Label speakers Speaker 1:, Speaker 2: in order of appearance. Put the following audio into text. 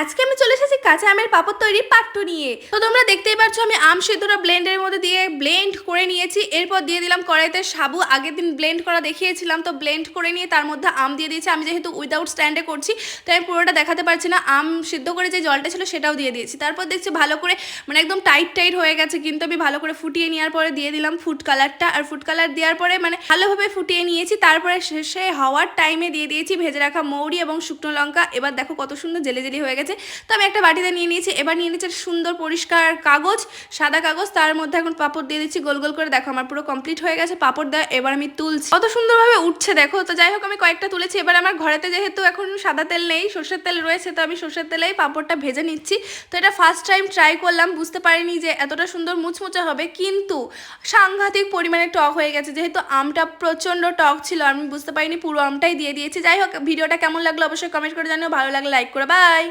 Speaker 1: আজকে আমি চলে এসেছি কাঁচা আমের পাঁপড় তৈরি পার্ট 2 নিয়ে। তো তোমরা দেখতেই পাচ্ছ আমি আম সিদ্ধটা ব্লেন্ডের মধ্যে দিয়ে ব্লেন্ড করে নিয়েছি। এরপর দিয়ে দিলাম কড়াইতে সাবু, আগের দিন ব্লেন্ড করা দেখিয়েছিলাম, তো ব্লেন্ড করে নিয়ে তার মধ্যে আম দিয়ে দিয়েছি। আমি যেহেতু উইদাউট স্ট্যান্ডে করছি তাই আমি পুরোটা দেখাতে পারছি না, আম সিদ্ধ করে যে জলটা ছিল সেটাও দিয়ে দিয়েছি। তারপর দেখছি ভালো করে মানে একদম টাইট টাইট হয়ে গেছে, কিন্তু আমি ভালো করে ফুটিয়ে নেওয়ার পরে দিয়ে দিলাম ফুড কালারটা। আর ফুড কালার দেওয়ার পরে মানে ভালোভাবে ফুটিয়ে নিয়েছি। তারপরে শেষে হওয়ার টাইমে দিয়ে দিয়েছি ভেজে রাখা মৌরি এবং শুকনো লঙ্কা। এবার দেখো কত সুন্দর জেলি জেলি হয়ে গেছে। তো আমি একটা বাটিতে নিয়ে নিয়েছি। এবার নিয়ে নিয়েছি সুন্দর পরিষ্কার কাগজ, সাদা কাগজ, তার মধ্যে এখন পাঁপড় দিয়ে দিচ্ছি গোল গোল করে। দেখো আমার পুরো কমপ্লিট হয়ে গেছে পাঁপড় দেওয়া। এবার আমি তুলছি, কত সুন্দরভাবে উঠছে দেখো। তো যাই হোক আমি কয়েকটা তুলেছি। এবার আমার ঘরেতে যেহেতু এখন সাদা তেল নেই, সর্ষের তেল রয়েছে, তো আমি সর্ষের তেলেই পাঁপড়টা ভেজে নিচ্ছি। তো এটা ফার্স্ট টাইম ট্রাই করলাম, বুঝতে পারিনি যে এতটা সুন্দর মুচমুচে হবে, কিন্তু সাংঘাতিক পরিমাণে টক হয়ে গেছে। যেহেতু আমটা প্রচণ্ড টক ছিল, আমি বুঝতে পারিনি, পুরো আমটাই দিয়ে দিয়েছি। যাই হোক ভিডিওটা কেমন লাগলো অবশ্যই কমেন্ট করে জানিও, ভালো লাগলে লাইক করে। বাই।